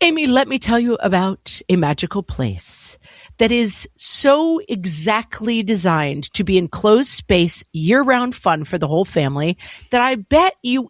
Amy, let me tell you about a magical place that is so exactly designed to be enclosed space, year-round fun for the whole family that I bet you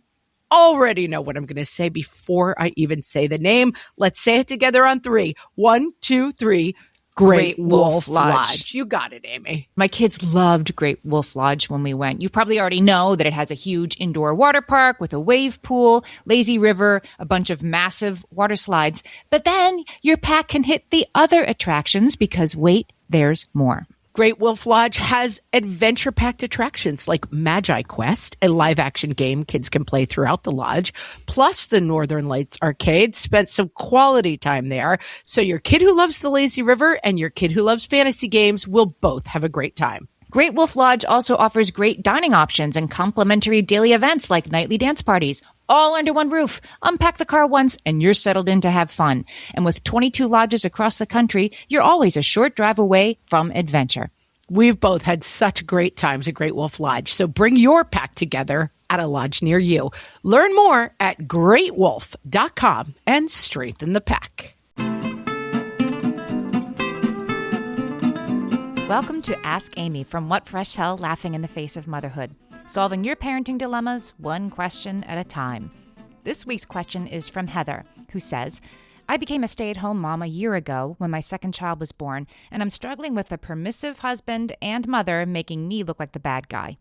already know what I'm going to say before I even say the name. Let's say it together on three. 1, 2, 3. Great Wolf Lodge. You got it, Amy. My kids loved Great Wolf Lodge when we went. You probably already know that it has a huge indoor water park with a wave pool, lazy river, a bunch of massive water slides. But then your pack can hit the other attractions because wait, there's more. Great Wolf Lodge has adventure-packed attractions like Magi Quest, a live-action game kids can play throughout the lodge, plus the Northern Lights Arcade. Spent some quality time there, so your kid who loves the lazy river and your kid who loves fantasy games will both have a great time. Great Wolf Lodge also offers great dining options and complimentary daily events like nightly dance parties, all under one roof. Unpack the car once and you're settled in to have fun. And with 22 lodges across the country, you're always a short drive away from adventure. We've both had such great times at Great Wolf Lodge, so bring your pack together at a lodge near you. Learn more at greatwolf.com and strengthen the pack. Welcome to Ask Amy from What Fresh Hell Laughing in the Face of Motherhood, solving your parenting dilemmas one question at a time. This week's question is from Heather, who says, I became a stay-at-home mom a year ago when my second child was born, and I'm struggling with a permissive husband and mother making me look like the bad guy.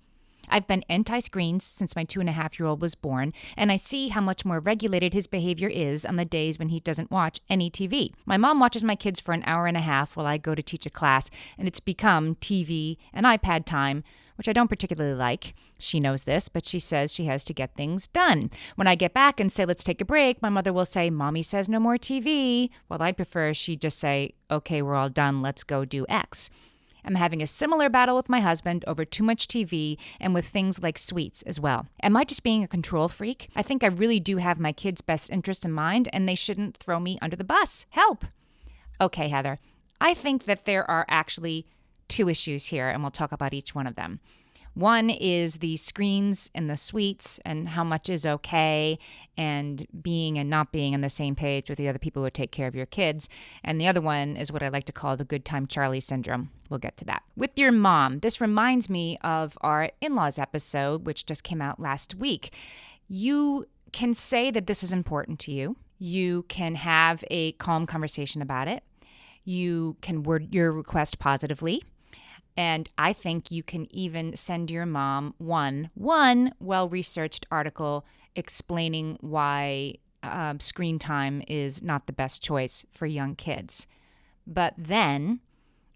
I've been anti-screens since my 2.5-year-old was born, and I see how much more regulated his behavior is on the days when he doesn't watch any TV. My mom watches my kids for an hour and a half while I go to teach a class, and it's become TV and iPad time, which I don't particularly like. She knows this, but she says she has to get things done. When I get back and say, let's take a break, my mother will say, Mommy says no more TV. Well, I'd prefer she just say, okay, we're all done, let's go do X. I'm having a similar battle with my husband over too much TV and with things like sweets as well. Am I just being a control freak? I think I really do have my kids' best interest in mind, and they shouldn't throw me under the bus. Help! Okay, Heather, I think that there are actually two issues here, and we'll talk about each one of them. One is the screens and the sweets and how much is okay and being and not being on the same page with the other people who take care of your kids. And the other one is what I like to call the good time Charlie syndrome. We'll get to that. With your mom, this reminds me of our in-laws episode, which just came out last week. You can say that this is important to you. You can have a calm conversation about it. You can word your request positively. And I think you can even send your mom one well-researched article explaining why screen time is not the best choice for young kids. But then,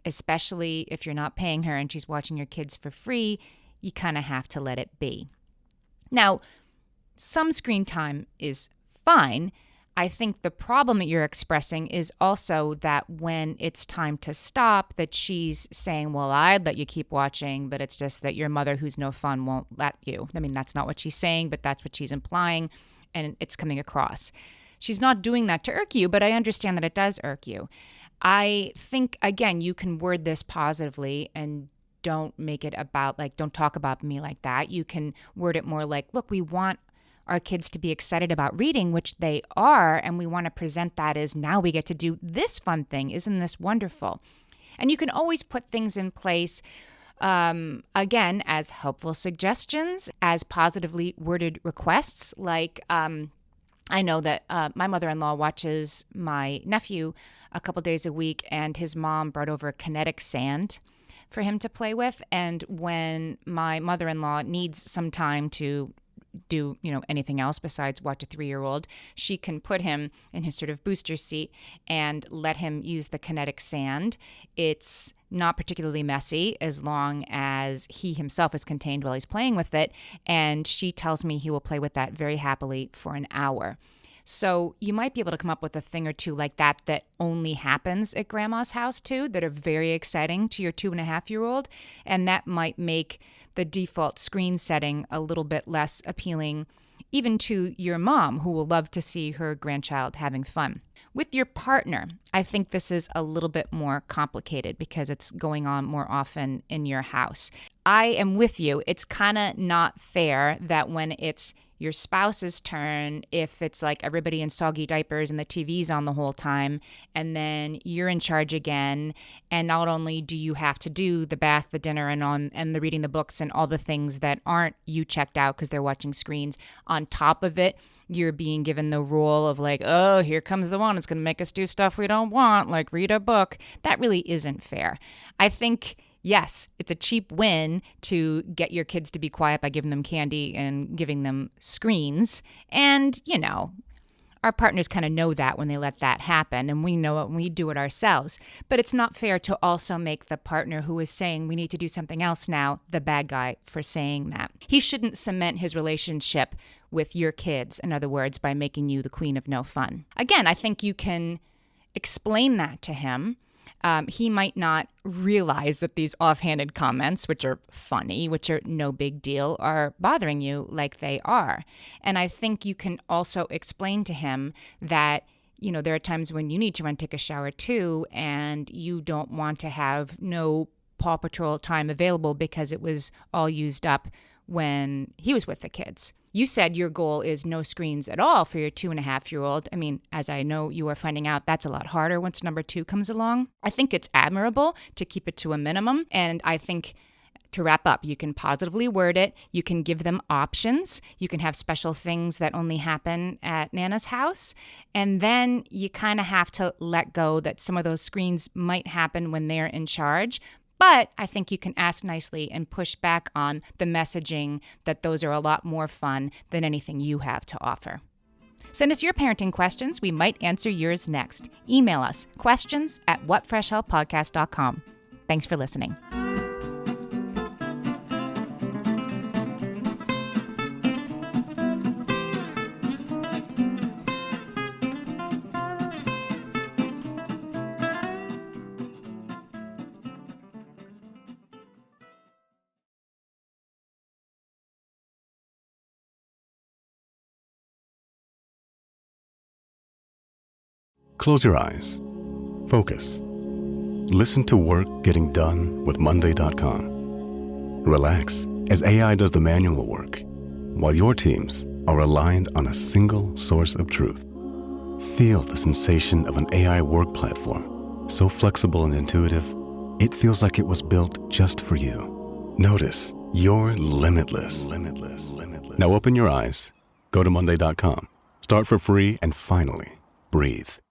especially if you're not paying her and she's watching your kids for free, you kind of have to let it be. Now, some screen time is fine. I think the problem that you're expressing is also that when it's time to stop, that she's saying, well, I'd let you keep watching, but it's just that your mother who's no fun won't let you. I mean, that's not what she's saying, but that's what she's implying, and it's coming across. She's not doing that to irk you, but I understand that it does irk you. I think, again, you can word this positively and don't make it about, like, don't talk about me like that. You can word it more like, look, we want our kids to be excited about reading, which they are, and we want to present that as now we get to do this fun thing. Isn't this wonderful? And you can always put things in place, again, as helpful suggestions, as positively worded requests. Like, I know that my mother-in-law watches my nephew a couple days a week, and his mom brought over kinetic sand for him to play with. And when my mother-in-law needs some time to do, anything else besides watch a 3-year-old, she can put him in his sort of booster seat and let him use the kinetic sand. It's not particularly messy as long as he himself is contained while he's playing with it. And she tells me he will play with that very happily for an hour. So you might be able to come up with a thing or two like that only happens at grandma's house too, that are very exciting to your 2.5-year-old. And that might make the default screen setting a little bit less appealing, even to your mom, who will love to see her grandchild having fun. With your partner, I think this is a little bit more complicated because it's going on more often in your house. I am with you. It's kind of not fair that when it's your spouse's turn if it's like everybody in soggy diapers and the TV's on the whole time, and then you're in charge again. And not only do you have to do the bath, the dinner, and the reading the books and all the things that aren't you checked out because they're watching screens, on top of it, you're being given the role of like, oh, here comes the one. It's going to make us do stuff we don't want, like read a book. That really isn't fair. I think, yes, it's a cheap win to get your kids to be quiet by giving them candy and giving them screens. And, our partners kind of know that when they let that happen, and we know it when we do it ourselves. But it's not fair to also make the partner who is saying we need to do something else now the bad guy for saying that. He shouldn't cement his relationship with your kids, in other words, by making you the queen of no fun. Again, I think you can explain that to him. He might not realize that these offhanded comments, which are funny, which are no big deal, are bothering you like they are. And I think you can also explain to him that, there are times when you need to run take a shower too, and you don't want to have no Paw Patrol time available because it was all used up when he was with the kids. You said your goal is no screens at all for your 2.5-year-old. I mean, as I know you are finding out, that's a lot harder once number 2 comes along. I think it's admirable to keep it to a minimum. And I think, to wrap up, you can positively word it. You can give them options. You can have special things that only happen at Nana's house. And then you kind of have to let go that some of those screens might happen when they're in charge. But I think you can ask nicely and push back on the messaging that those are a lot more fun than anything you have to offer. Send us your parenting questions. We might answer yours next. Email us questions@whatfreshhellpodcast.com. Thanks for listening. Close your eyes. Focus. Listen to work getting done with Monday.com. Relax as AI does the manual work, while your teams are aligned on a single source of truth. Feel the sensation of an AI work platform, so flexible and intuitive, it feels like it was built just for you. Notice you're limitless. Now open your eyes, go to Monday.com, start for free, and finally, breathe.